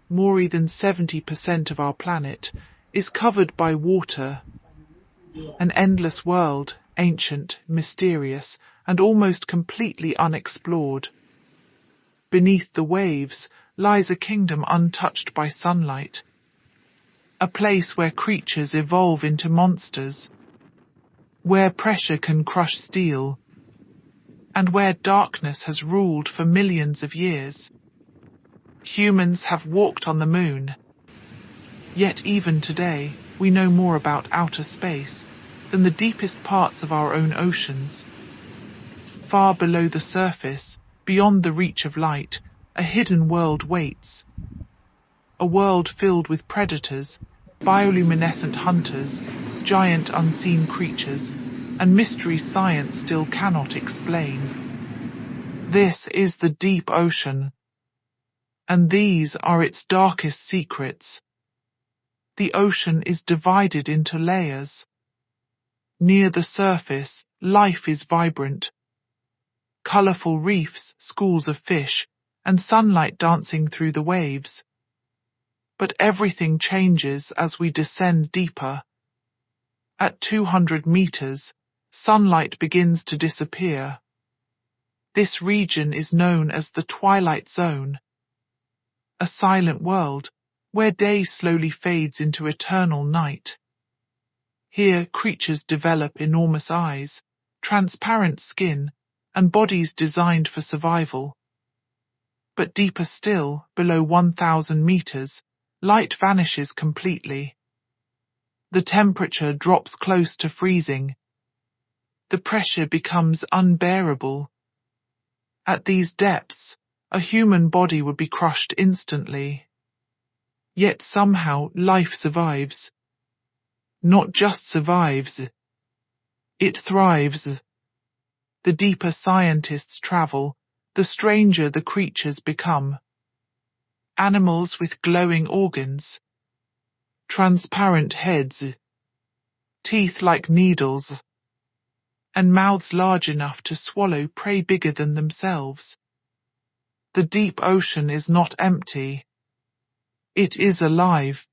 more than 70% of our planet, is covered by water, an endless world, ancient, mysterious, and almost completely unexplored. Beneath the waves lies a kingdom untouched by sunlight, a place where creatures evolve into monsters, where pressure can crush steel, and where darkness has ruled for millions of years. Humans have walked on the moon, yet even today we know more about outer space than the deepest parts of our own oceans. Far below the surface, beyond the reach of light, a hidden world waits. A world filled with predators, bioluminescent hunters, giant unseen creatures, and mysteries science still cannot explain. This is the deep ocean, and these are its darkest secrets. The ocean is divided into layers. Near the surface, life is vibrant. Colorful reefs, schools of fish, and sunlight dancing through the waves. But everything changes as we descend deeper. At 200 meters, sunlight begins to disappear. This region is known as the twilight zone, a silent world where day slowly fades into eternal night. Here creatures develop enormous eyes, transparent skin, and bodies designed for survival. But deeper still, below 1,000 meters, light vanishes completely. The temperature drops close to freezing. The pressure becomes unbearable. At these depths, a human body would be crushed instantly. Yet somehow life survives. Not just survives, it thrives. The deeper scientists travel, the stranger the creatures become. Animals with glowing organs, transparent heads, teeth like needles, and mouths large enough to swallow prey bigger than themselves. The deep ocean is not empty. It is alive.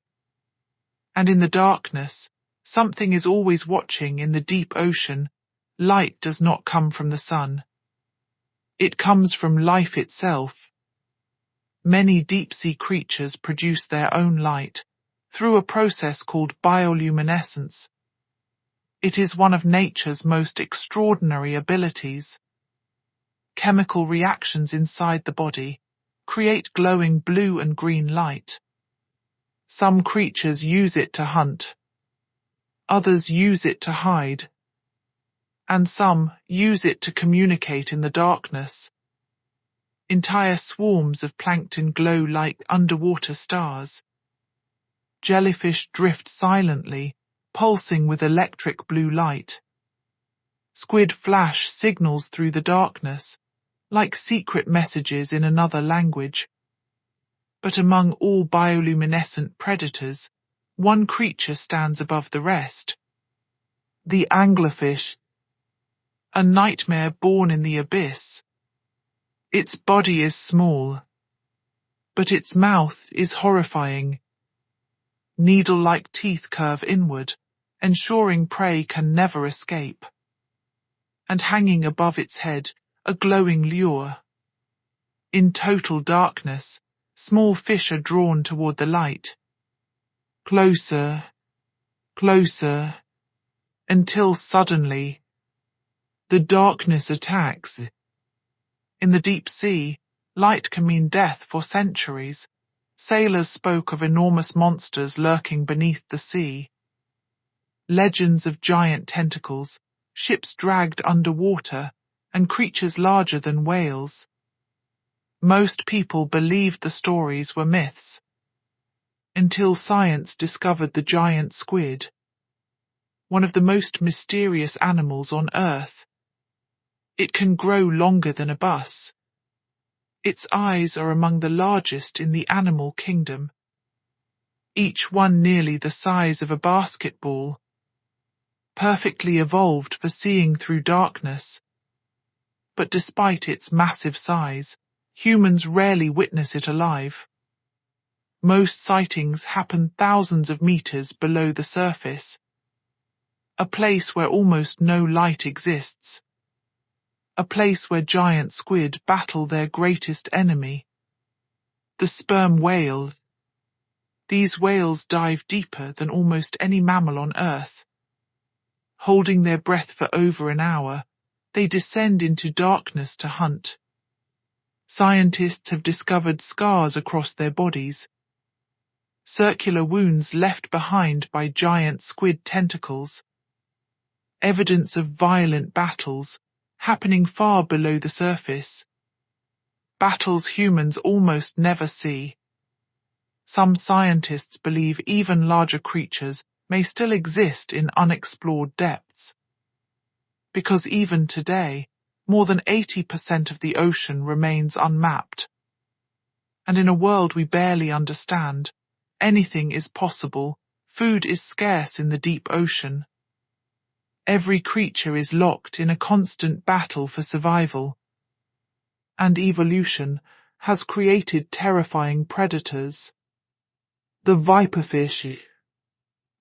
And in the darkness, something is always watching. In the deep ocean, light does not come from the sun. It comes from life itself. Many deep-sea creatures produce their own light through a process called bioluminescence. It is one of nature's most extraordinary abilities. Chemical reactions inside the body create glowing blue and green light. Some creatures use it to hunt, others use it to hide, and some use it to communicate in the darkness. Entire swarms of plankton glow like underwater stars. Jellyfish drift silently, pulsing with electric blue light. Squid flash signals through the darkness, like secret messages in another language. But among all bioluminescent predators, one creature stands above the rest. The anglerfish, a nightmare born in the abyss. Its body is small, but its mouth is horrifying. Needle-like teeth curve inward, ensuring prey can never escape. And hanging above its head, a glowing lure. In total darkness, small fish are drawn toward the light. Closer, closer, until suddenly, the darkness attacks. In the deep sea, light can mean death for centuries. Sailors spoke of enormous monsters lurking beneath the sea. Legends of giant tentacles, ships dragged underwater, and creatures larger than whales. Most people believed the stories were myths, until science discovered the giant squid, one of the most mysterious animals on Earth. It can grow longer than a bus. Its eyes are among the largest in the animal kingdom, each one nearly the size of a basketball, perfectly evolved for seeing through darkness. But despite its massive size, humans rarely witness it alive. Most sightings happen thousands of meters below the surface, a place where almost no light exists, a place where giant squid battle their greatest enemy, the sperm whale. These whales dive deeper than almost any mammal on Earth. Holding their breath for over an hour, they descend into darkness to hunt. Scientists have discovered scars across their bodies, circular wounds left behind by giant squid tentacles, evidence of violent battles happening far below the surface, battles humans almost never see. Some scientists believe even larger creatures may still exist in unexplored depths. Because even today, more than 80% of the ocean remains unmapped. And in a world we barely understand, anything is possible. Food is scarce in the deep ocean. Every creature is locked in a constant battle for survival. And evolution has created terrifying predators. The viperfish,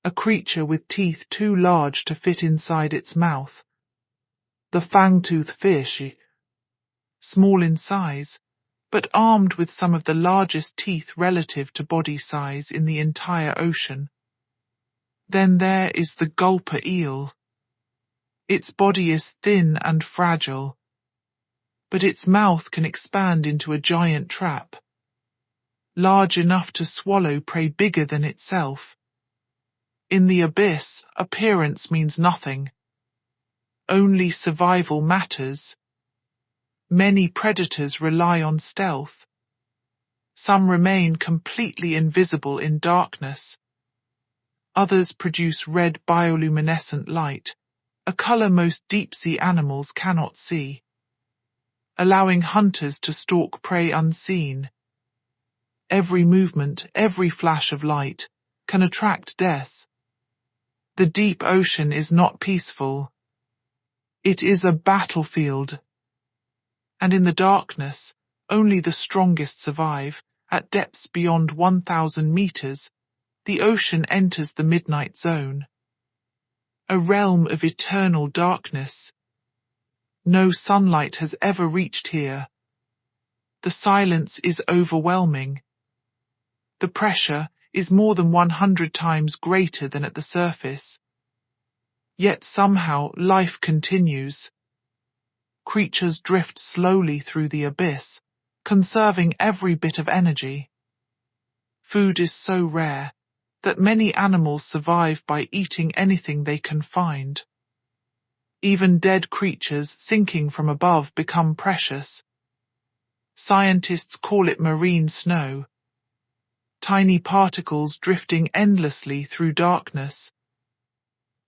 a creature with teeth too large to fit inside its mouth. The fangtooth fish, small in size, but armed with some of the largest teeth relative to body size in the entire ocean. Then there is the gulper eel. Its body is thin and fragile, but its mouth can expand into a giant trap, large enough to swallow prey bigger than itself. In the abyss, appearance means nothing. Only survival matters. Many predators rely on stealth. Some remain completely invisible in darkness. Others produce red bioluminescent light, a color most deep-sea animals cannot see, allowing hunters to stalk prey unseen. Every movement, every flash of light, can attract death. The deep ocean is not peaceful. It is a battlefield. And in the darkness, only the strongest survive. At depths beyond 1,000 meters, the ocean enters the midnight zone. A realm of eternal darkness. No sunlight has ever reached here. The silence is overwhelming. The pressure is more than 100 times greater than at the surface. Yet somehow life continues. Creatures drift slowly through the abyss, conserving every bit of energy. Food is so rare that many animals survive by eating anything they can find. Even dead creatures sinking from above become precious. Scientists call it marine snow. Tiny particles drifting endlessly through darkness.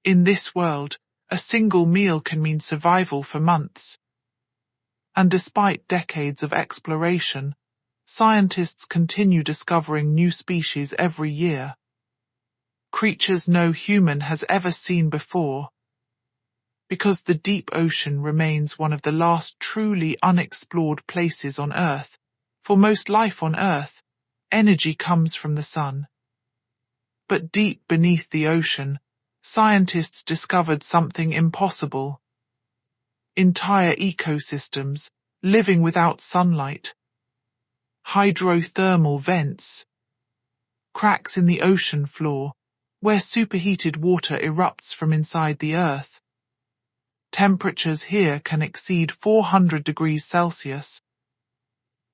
In this world, a single meal can mean survival for months. And despite decades of exploration, scientists continue discovering new species every year. Creatures no human has ever seen before. Because the deep ocean remains one of the last truly unexplored places on Earth. For most life on Earth, energy comes from the sun. But deep beneath the ocean, scientists discovered something impossible. Entire ecosystems living without sunlight. Hydrothermal vents. Cracks in the ocean floor, where superheated water erupts from inside the Earth. Temperatures here can exceed 400 degrees Celsius.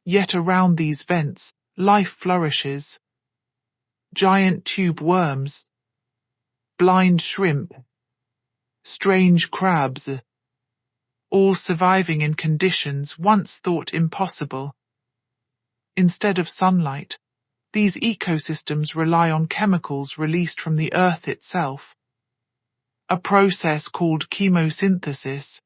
Yet around these vents, life flourishes. Giant tube worms, blind shrimp, strange crabs, all surviving in conditions once thought impossible. Instead of sunlight, these ecosystems rely on chemicals released from the Earth itself, a process called chemosynthesis.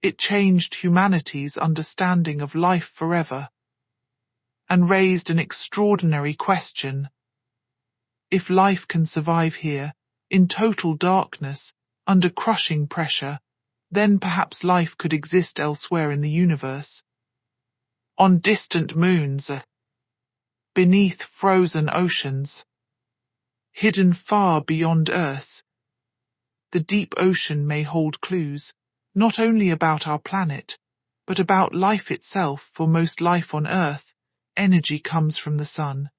It changed humanity's understanding of life forever, and raised an extraordinary question. If life can survive here, in total darkness, under crushing pressure, then perhaps life could exist elsewhere in the universe. On distant moons, beneath frozen oceans, hidden far beyond Earth. The deep ocean may hold clues, not only about our planet, but about life itself. For most life on Earth, energy comes from the sun.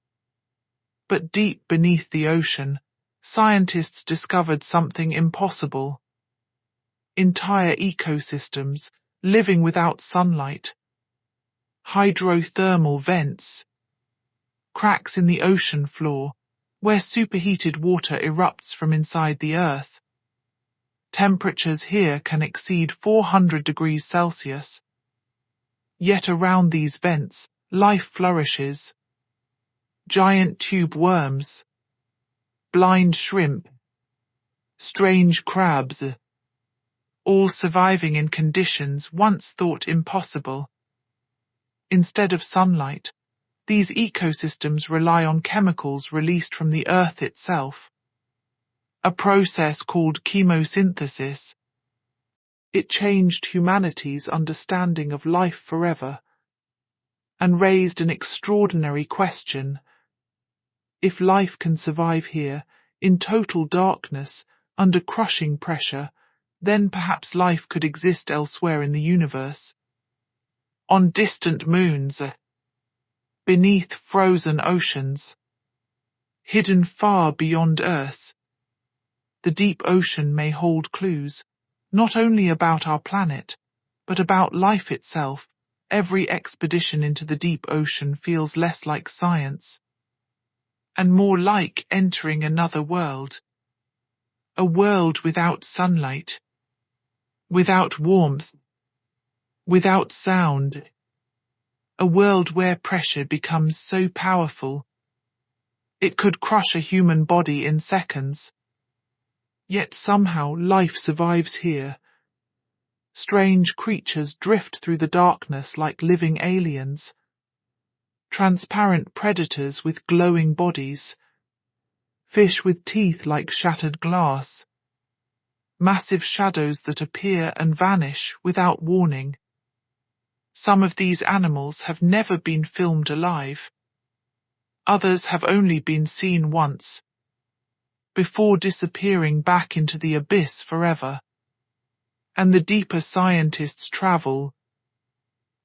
But deep beneath the ocean, scientists discovered something impossible. Entire ecosystems living without sunlight. Hydrothermal vents. Cracks in the ocean floor, where superheated water erupts from inside the Earth. Temperatures here can exceed 400 degrees Celsius. Yet around these vents, life flourishes. Giant tube worms, blind shrimp, strange crabs, all surviving in conditions once thought impossible. Instead of sunlight, these ecosystems rely on chemicals released from the Earth itself, a process called chemosynthesis. It changed humanity's understanding of life forever and raised an extraordinary question. If life can survive here, in total darkness, under crushing pressure, then perhaps life could exist elsewhere in the universe. On distant moons, beneath frozen oceans, hidden far beyond Earth. The deep ocean may hold clues, not only about our planet, but about life itself. Every expedition into the deep ocean feels less like science, and more like entering another world. A world without sunlight, without warmth, without sound. A world where pressure becomes so powerful, it could crush a human body in seconds. Yet somehow life survives here. Strange creatures drift through the darkness like living aliens. Transparent predators with glowing bodies. Fish with teeth like shattered glass. Massive shadows that appear and vanish without warning. Some of these animals have never been filmed alive. Others have only been seen once, before disappearing back into the abyss forever. And the deeper scientists travel,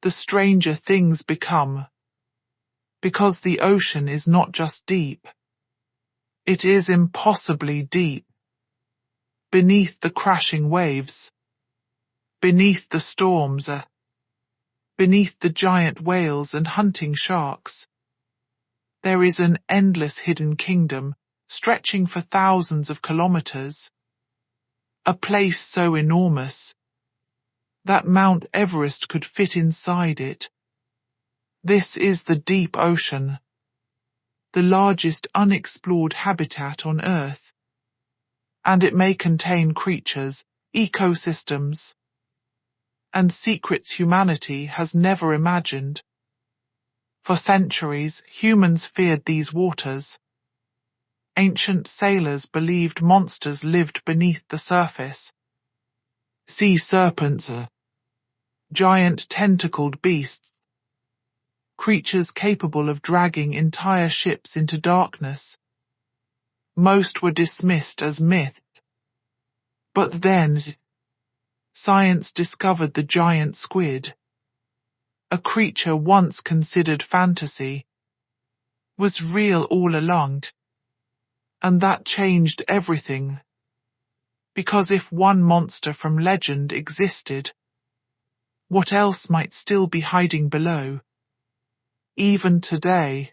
the stranger things become. Because the ocean is not just deep. It is impossibly deep. Beneath the crashing waves, beneath the storms, beneath the giant whales and hunting sharks, there is an endless hidden kingdom stretching for thousands of kilometers. A place so enormous that Mount Everest could fit inside it. This is the deep ocean, the largest unexplored habitat on Earth, and it may contain creatures, ecosystems, and secrets humanity has never imagined. For centuries, humans feared these waters. Ancient sailors believed monsters lived beneath the surface. Sea serpents, giant tentacled beasts, creatures capable of dragging entire ships into darkness. Most were dismissed as myth. But then, science discovered the giant squid. A creature once considered fantasy was real all along. And that changed everything. Because if one monster from legend existed, what else might still be hiding below? Even today,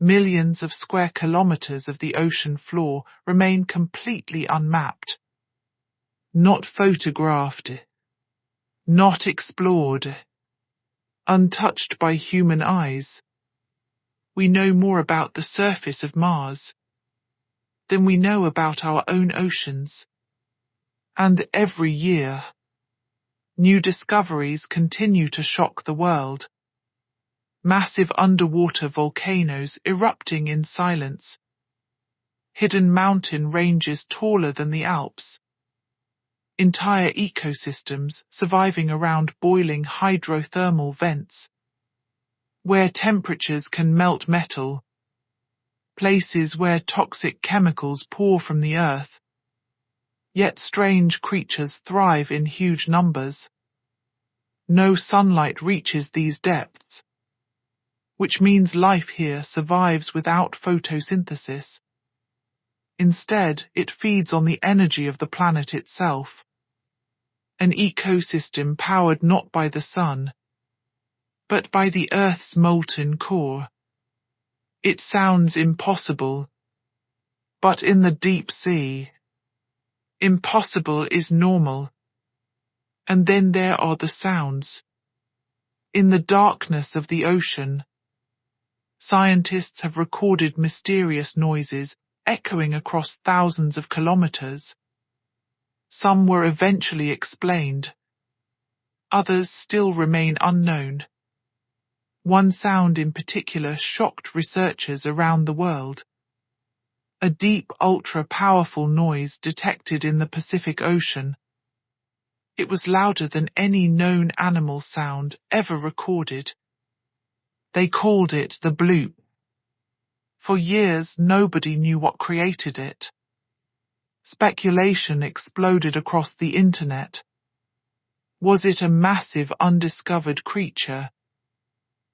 millions of square kilometers of the ocean floor remain completely unmapped, not photographed, not explored, untouched by human eyes. We know more about the surface of Mars than we know about our own oceans. And every year, new discoveries continue to shock the world. Massive underwater volcanoes erupting in silence. Hidden mountain ranges taller than the Alps. Entire ecosystems surviving around boiling hydrothermal vents. where temperatures can melt metal, places where toxic chemicals pour from the earth. Yet strange creatures thrive in huge numbers. No sunlight reaches these depths, which means life here survives without photosynthesis. Instead, it feeds on the energy of the planet itself. An ecosystem powered not by the sun, but by the Earth's molten core. It sounds impossible, but in the deep sea, impossible is normal. And then there are the sounds. In the darkness of the ocean, scientists have recorded mysterious noises echoing across thousands of kilometers. Some were eventually explained. Others still remain unknown. One sound in particular shocked researchers around the world. A deep, ultra-powerful noise detected in the Pacific Ocean. It was louder than any known animal sound ever recorded. They called it the bloop. For years, nobody knew what created it. Speculation exploded across the internet. Was it a massive undiscovered creature?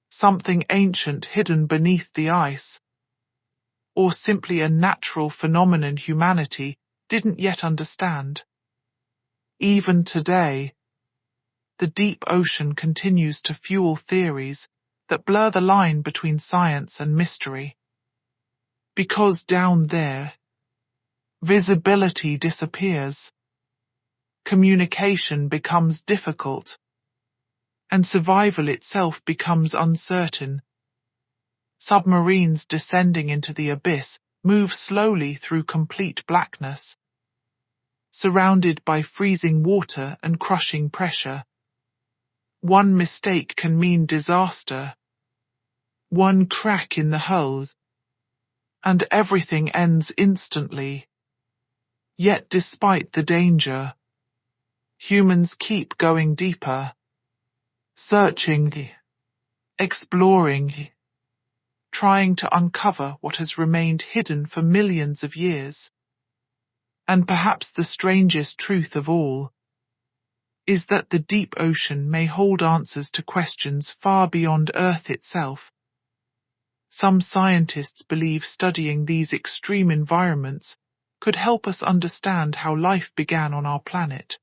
Something ancient hidden beneath the ice? Or simply a natural phenomenon humanity didn't yet understand? Even today, the deep ocean continues to fuel theories that blur the line between science and mystery. Because down there, visibility disappears, communication becomes difficult, and survival itself becomes uncertain. Submarines descending into the abyss move slowly through complete blackness, surrounded by freezing water and crushing pressure. One mistake can mean disaster. One crack in the hulls, and everything ends instantly. Yet despite the danger, humans keep going deeper, searching, exploring, trying to uncover what has remained hidden for millions of years. And perhaps the strangest truth of all is that the deep ocean may hold answers to questions far beyond Earth itself. Some scientists believe studying these extreme environments could help us understand how life began on our planet.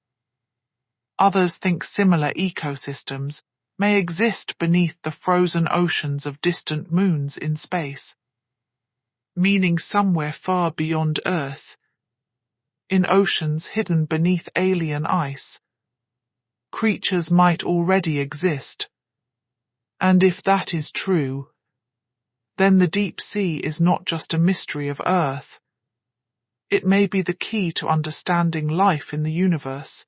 Others think similar ecosystems may exist beneath the frozen oceans of distant moons in space, meaning somewhere far beyond Earth, in oceans hidden beneath alien ice, creatures might already exist. And if that is true, then the deep sea is not just a mystery of Earth. It may be the key to understanding life in the universe.